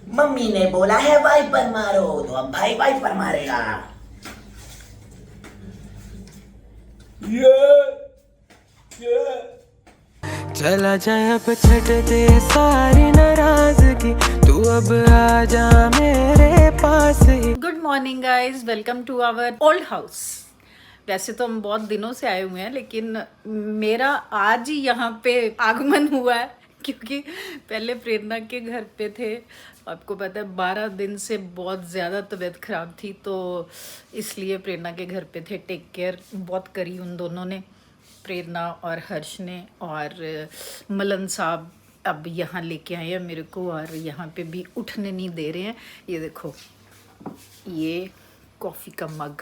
Mummy ने बोला है वाइपर मारो, तो अब भाई वाइपर मारेगा। ये ये चला जाए अब छट दे सारी नाराजगी, तू अब आ जा मेरे पास ही। Good morning guys, welcome to our old house. वैसे तो हम बहुत दिनों से आए हुए हैं, लेकिन मेरा आज ही यहाँ पे आगमन हुआ है क्योंकि पहले प्रेरणा के घर पे थे। आपको पता है 12 दिन से बहुत ज़्यादा तबीयत ख़राब थी, तो इसलिए प्रेरणा के घर पे थे। टेक केयर बहुत करी उन दोनों ने, प्रेरणा और हर्ष ने। और मलन साहब अब यहाँ लेके आए हैं मेरे को, और यहाँ पे भी उठने नहीं दे रहे हैं। ये देखो, ये कॉफ़ी का मग,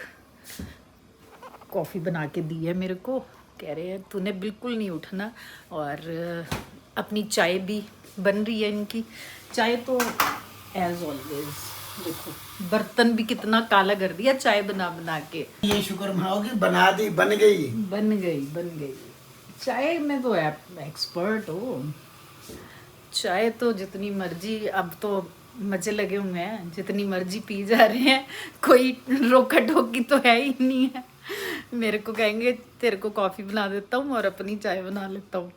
कॉफ़ी बना के दी है मेरे को। कह रहे हैं तूने बिल्कुल नहीं उठना। और अपनी चाय भी बन रही है इनकी। चाय तो एज ऑलवेज, देखो बर्तन भी कितना काला कर दिया चाय बना बना के। ये शुक्र मनाओ कि बना दी, बन गई। बन गई चाय में तो एक्सपर्ट हो। चाय तो जितनी मर्जी, अब तो मजे लगे हुए हैं, जितनी मर्जी पी जा रहे हैं, कोई रोका टोकी तो है ही नहीं है। मेरे को कहेंगे तेरे को कॉफ़ी बना देता हूँ और अपनी चाय बना लेता हूँ।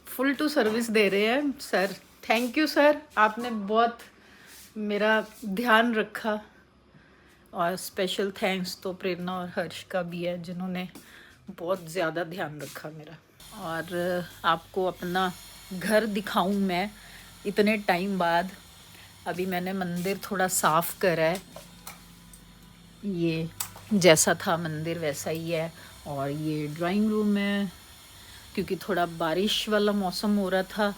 फुल टू सर्विस दे रहे हैं सर। थैंक यू सर, आपने बहुत मेरा ध्यान रखा। और स्पेशल थैंक्स तो प्रेरणा और हर्ष का भी है, जिन्होंने बहुत ज़्यादा ध्यान रखा मेरा। और आपको अपना घर दिखाऊं मैं इतने टाइम बाद। अभी मैंने मंदिर थोड़ा साफ़ करा है, ये जैसा था मंदिर वैसा ही है। और ये ड्राइंग रूम है, क्योंकि थोड़ा बारिश वाला मौसम हो रहा था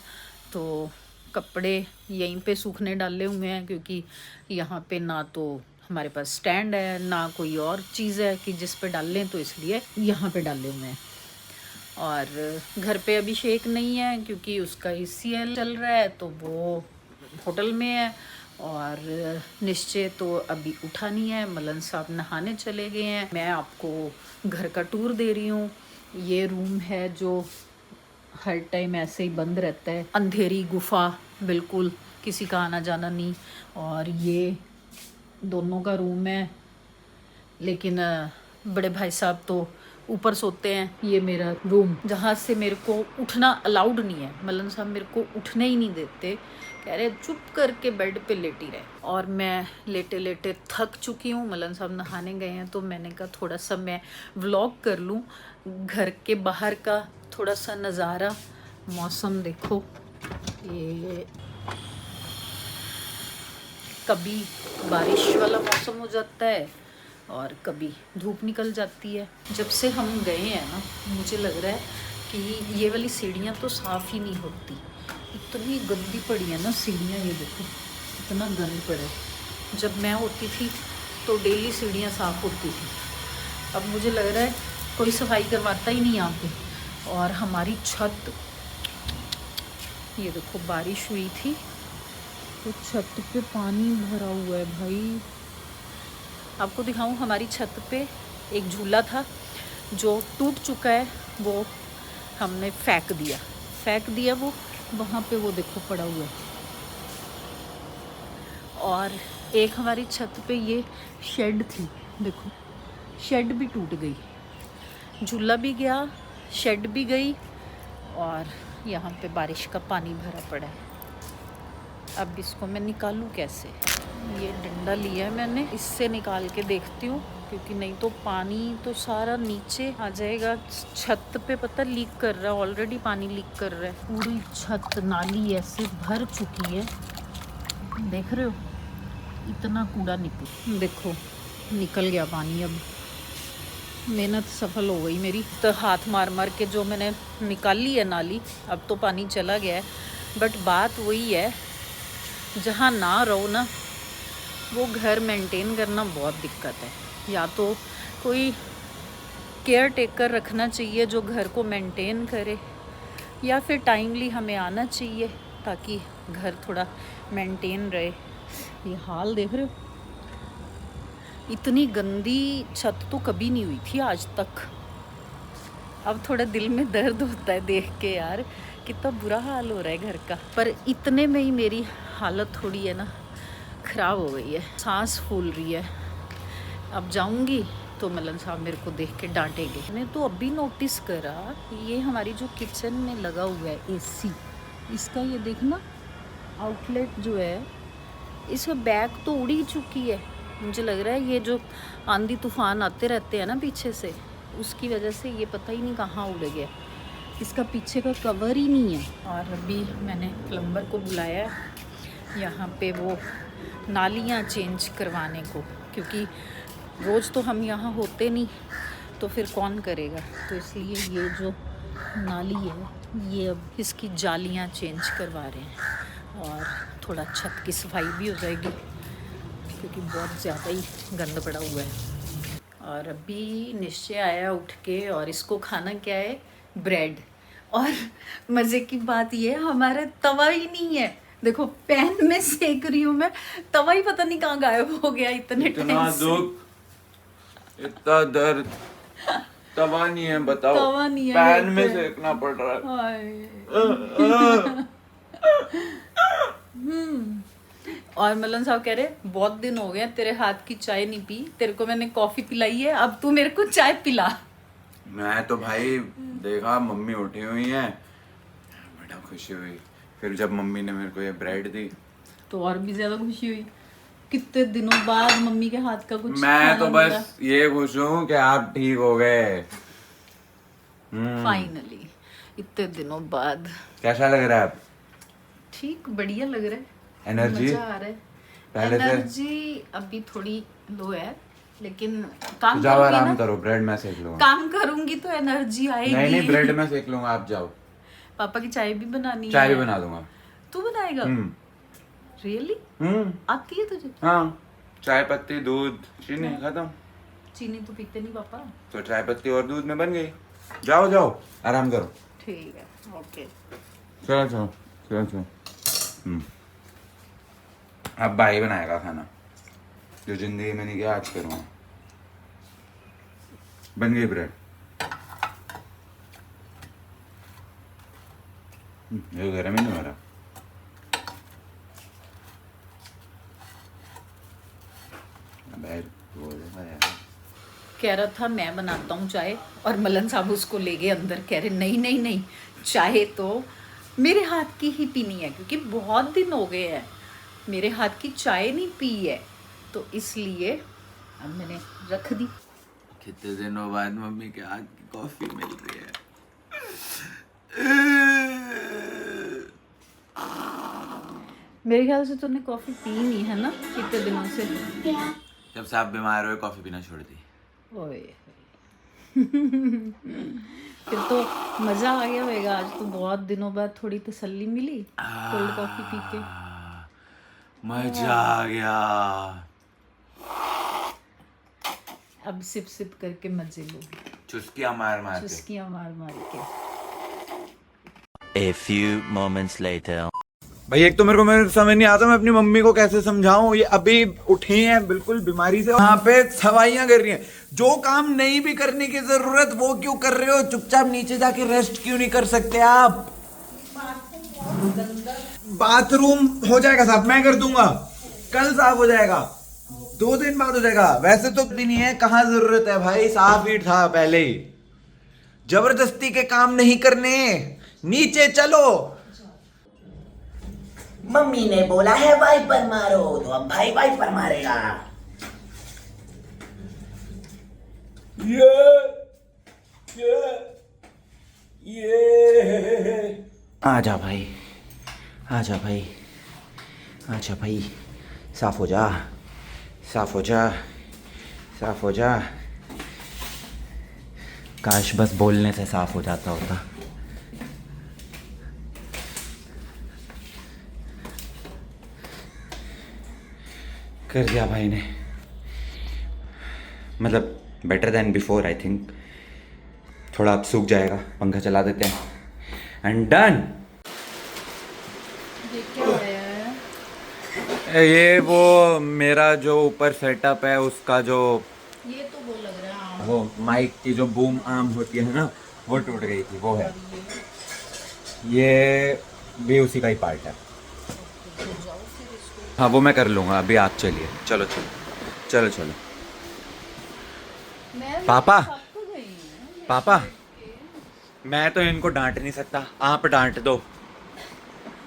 तो कपड़े यहीं पे सूखने डाले हुए हैं, क्योंकि यहाँ पे ना तो हमारे पास स्टैंड है ना कोई और चीज़ है कि जिस पे डाल लें, तो इसलिए यहाँ पे डाले हुए हैं। और घर पे अभिषेक नहीं है क्योंकि उसका ECL चल रहा है, तो वो होटल में है। और निश्चय तो अभी उठा नहीं है, मलन साहब नहाने चले गए हैं। मैं आपको घर का टूर दे रही हूँ। ये रूम है जो हर टाइम ऐसे ही बंद रहता है, अंधेरी गुफा, बिल्कुल किसी का आना जाना नहीं। और ये दोनों का रूम है, लेकिन बड़े भाई साहब तो ऊपर सोते हैं। ये मेरा रूम, जहाँ से मेरे को उठना अलाउड नहीं है। मलन साहब मेरे को उठने ही नहीं देते, कह रहे चुप करके बेड पे लेटी रहे। और मैं लेटे लेटे थक चुकी हूँ। मलन साहब नहाने गए हैं, तो मैंने कहा थोड़ा सा मैं व्लॉग कर लूँ घर के बाहर का, थोड़ा सा नज़ारा। मौसम देखो, ये कभी बारिश वाला मौसम हो जाता है और कभी धूप निकल जाती है। जब से हम गए हैं ना, मुझे लग रहा है कि ये वाली सीढ़ियाँ तो साफ़ ही नहीं होती। इतनी गंदी पड़ी है ना सीढ़ियाँ, ये देखो इतना गंद पड़ा है। जब मैं होती थी तो डेली सीढ़ियाँ साफ़ होती थी, अब मुझे लग रहा है कोई सफाई करवाता ही नहीं यहाँ पे। और हमारी छत, ये देखो बारिश हुई थी तो छत पे पानी भरा हुआ है भाई। आपको दिखाऊं, हमारी छत पे एक झूला था जो टूट चुका है, वो हमने फेंक दिया वो वहाँ पे, वो देखो पड़ा हुआ है। और एक हमारी छत पे ये शेड थी, देखो शेड भी टूट गई, झूला भी गया, शेड भी गई। और यहाँ पे बारिश का पानी भरा पड़ा है। अब इसको मैं निकालूं कैसे? ये डंडा लिया है मैंने, इससे निकाल के देखती हूँ, क्योंकि नहीं तो पानी तो सारा नीचे आ जाएगा। छत पे पता लीक कर रहा है, ऑलरेडी पानी लीक कर रहा है। पूरी छत नाली ऐसे भर चुकी है, देख रहे हो इतना कूड़ा निकल, देखो निकल गया पानी। अब मेहनत सफल हो गई मेरी, तो हाथ मार मार के जो मैंने निकाली है नाली, अब तो पानी चला गया है। बट बात वही है, जहाँ ना रहो ना, वो घर मेंटेन करना बहुत दिक्कत है। या तो कोई केयर टेकर रखना चाहिए जो घर को मेंटेन करे, या फिर टाइमली हमें आना चाहिए ताकि घर थोड़ा मेंटेन रहे। ये हाल देख रहे हो, इतनी गंदी छत तो कभी नहीं हुई थी आज तक। अब थोड़ा दिल में दर्द होता है देख के यार, कितना बुरा हाल हो रहा है घर का। पर इतने में ही मेरी हालत थोड़ी है ना ख़राब हो गई है, सांस फूल रही है। अब जाऊंगी तो मलन साहब मेरे को देख के डांटेंगे। मैंने तो अभी नोटिस करा ये हमारी जो किचन में लगा हुआ है एसी, इसका ये देखना आउटलेट जो है, इसका बैक तो उड़ ही चुकी है। मुझे लग रहा है ये जो आंधी तूफान आते रहते हैं ना पीछे से, उसकी वजह से ये पता ही नहीं कहाँ उड़ गया। इसका पीछे का कवर ही नहीं है। और अभी मैंने प्लम्बर को बुलाया यहाँ पे वो नालियाँ चेंज करवाने को, क्योंकि रोज़ तो हम यहाँ होते नहीं, तो फिर कौन करेगा। तो इसलिए ये जो नाली है ये अब इसकी जालियाँ चेंज करवा रहे हैं, और थोड़ा छत की सफाई भी हो जाएगी क्योंकि बहुत ज़्यादा ही गंद पड़ा हुआ है। और अभी निश्चय आया उठ के, और इसको खाना क्या है, ब्रेड। और मज़े की बात ये है हमारा तवा ही नहीं है। देखो पैन में सेक रही हूँ मैं, तवा ही पता नहीं कहाँ गायब हो गया। इतना दुख, इतना दर्द, तवा नहीं है, बताओ। तवा नहीं है, पैन में सेकना पड़ रहा है। और मलन साहब कह रहे बहुत दिन हो गए तेरे हाथ की चाय नहीं पी, तेरे को मैंने कॉफी पिलाई है, अब तू मेरे को चाय पिला। मैं तो भाई देखा मम्मी उठी हुई है, बड़ा खुशी हुई। फिर जब मम्मी ने मेरे को ये ब्रेड दी तो और भी ज्यादा खुशी हुई। कितने दिनों बाद मम्मी के हाथ का कुछ मैं तो बस ये खुश हूँ कि आप ठीक हो गए फाइनली, इतने दिनों बाद। कैसा लग रहा है अब? ठीक, बढ़िया लग रहा है, एनर्जी मजा आ रहा है। पहले से एनर्जी अभी थोड़ी लो है, लेकिन काम जाओ करूंगी आराम ना, करो, ब्रेड मैं सेक लूंगा। काम करूंगी तो एनर्जी आएगी। नहीं ब्रेड मैं सेक लूंगा, आप जाओ। पापा की चाय भी बनानी है। चाय भी बना दूंगा। तू बनाएगा? रियली? आती है तुझे? हाँ, चाय पत्ती, दूध, चीनी खत्म। चीनी तो पीते नहीं पापा। तो चाय पत्ती और दूध में बन गई। जाओ जाओ आराम करो। ठीक है, ओके। चलो चलो चलो चलो। अब भाई बनाएगा खाना, जो जिंदगी में नहीं किया आज करूँगा। बन गई ब्रेड। ये गर्म ही नहीं हो रहा। कह रहा था मैं बनाता हूँ चाय, और मलन साहब उसको ले गए अंदर। कह रहे नहीं नहीं नहीं, चाय तो मेरे हाथ की ही पीनी है, क्योंकि बहुत दिन हो गए हैं मेरे हाथ की चाय नहीं पी है, तो इसलिए अब मैंने रख दी। कितने दिनों बाद मम्मी के हाथ की कॉफी मिल रही है। मेरे ख्याल से तूने कॉफी पी नहीं है ना कितने दिनों से। जब से आप बीमार हुए कॉफी पीना छोड़ दी। ओए फिर तो मजा आ गया होगा। आज तो बहुत दिनों बाद थोड़ी तसल्ली मिली कोल्ड कॉफी पी के। मजा आ गया। अब सिप सिप करके मजे लो, चुस्कियां मार मार के। चुस्कियां मार मार के। A few moments later. भाई एक तो मेरे को समझ नहीं आता मैं अपनी मम्मी को कैसे समझाऊं। ये अभी उठी हैं बिल्कुल बीमारी से, वहां पे सवाइयां कर रही हैं। जो काम नहीं भी करने की जरूरत वो क्यों कर रहे हो? चुपचाप नीचे जाके रेस्ट क्यों नहीं कर सकते आप? बाथरूम हो जाएगा साफ, मैं कर दूंगा, कल साफ हो जाएगा, 2 दिन बाद हो जाएगा। वैसे तो भी नहीं है, कहाँ जरूरत है भाई, साफ ही था पहले ही। जबरदस्ती के काम नहीं करने, नीचे चलो। मम्मी ने बोला है वाइपर मारो, तो अब भाई वाइपर मारेगा। आजा भाई, आजा भाई, आजा भाई, साफ हो जा, साफ हो जा, साफ हो जा। काश बस बोलने से साफ हो जाता होता। कर दिया भाई ने, मतलब better than before I think. थोड़ा अब सूख जाएगा, पंखा चला देते हैं एंड डन। ये क्या है? ये वो मेरा जो ऊपर सेटअप है उसका जो ये तो वो लग रहा है वो माइक की जो बूम आर्म होती है ना, वो टूट गई थी, वो है। ये भी उसी का ही पार्ट है। हाँ वो मैं कर लूँगा, अभी आप चलिए। चलो चलो चलो चलो। पापा पापा मैं तो इनको डांट नहीं सकता, आप डांट दो।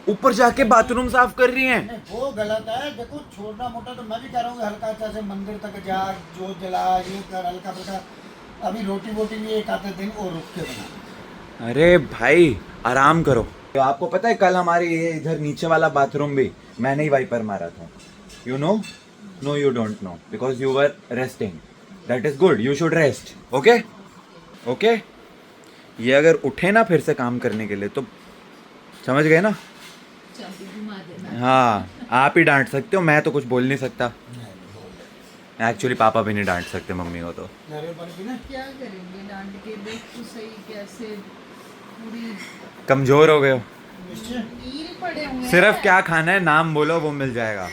ऊपर जाके बाथरूम साफ कर रही हैं। नहीं, वो गलत है। देखो छोटा मोटा तो मैं भी कह रहा हूँ, हल्का अच्छा से मंदिर तक जा, जोत जला, ये कर, हल्का फुल्का। अभी रोटी वोटी भी एक आधे दिन और रुक के बना। अरे भाई आराम करो। तो आपको पता है कल हमारे ये इधर नीचे वाला बाथरूम भी मैंने ही वाइपर मारा था। You know? No you don't know because you were resting. That is good, you should rest. Okay okay. ये अगर उठे ना फिर से काम करने के लिए तो समझ गए ना? हाँ आप ही डांट सकते हो, मैं तो कुछ बोल नहीं सकता। एक्चुअली पापा भी नहीं डांट सकते मम्मी को तो। क्या करेंगे डांट के, देख तो सही कैसे पूरी कमजोर हो गए हो। नील पड़े हुए सिर्फ हैं। क्या खाना है नाम बोलो, वो मिल जाएगा।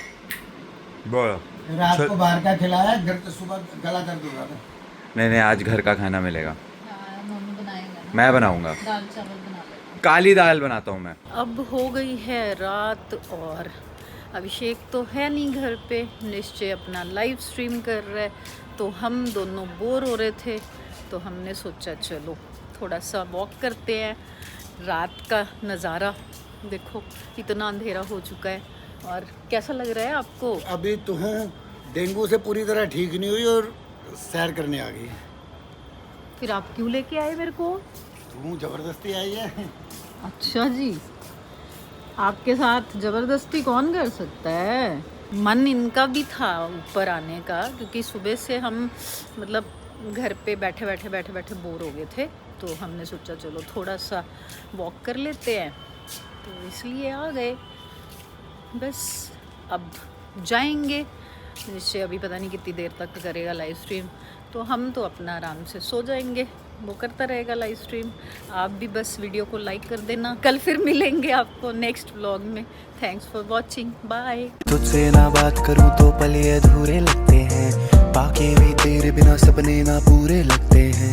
बोलो। रात को बाहर का खिलाया, घर तो सुबह गला दर्द हो रहा था। नहीं आज घर का खाना मिलेगा। हाँ, मम्मी बनाएगा ना। मैं बनाऊंगा, दाल चावल बना लेना। काली दाल बनाता हूँ मैं। अब हो गई है रात और अभिषेक तो है नहीं घर पे, निश्चय अपना लाइव स्ट्रीम कर रहा है। तो हम दोनों बोर हो रहे थे तो हमने सोचा चलो थोड़ा सा वॉक करते हैं। रात का नज़ारा देखो, इतना अंधेरा हो चुका है। और कैसा लग रहा है आपको? अभी तो है डेंगू से पूरी तरह ठीक नहीं हुई और सैर करने आ गई। फिर आप क्यों लेके आए मेरे को? तू जबरदस्ती आई है। अच्छा जी, आपके साथ ज़बरदस्ती कौन कर सकता है? मन इनका भी था ऊपर आने का, क्योंकि सुबह से हम मतलब घर पे बैठे बैठे बोर हो गए थे। तो हमने सोचा चलो थोड़ा सा वॉक कर लेते हैं, तो इसलिए आ गए। बस अब जाएंगे निश्चय, अभी पता नहीं कितनी देर तक करेगा लाइव स्ट्रीम। तो हम तो अपना आराम से सो जाएंगे, वो करता रहेगा लाइव स्ट्रीम। आप भी बस वीडियो को लाइक कर देना। कल फिर मिलेंगे आपको नेक्स्ट व्लॉग में। Thanks for watching, bye. तुझसे ना बात करूं तो पल ये अधूरे लगते हैं, बाकी भी तेरे बिना सपने ना पूरे लगते हैं।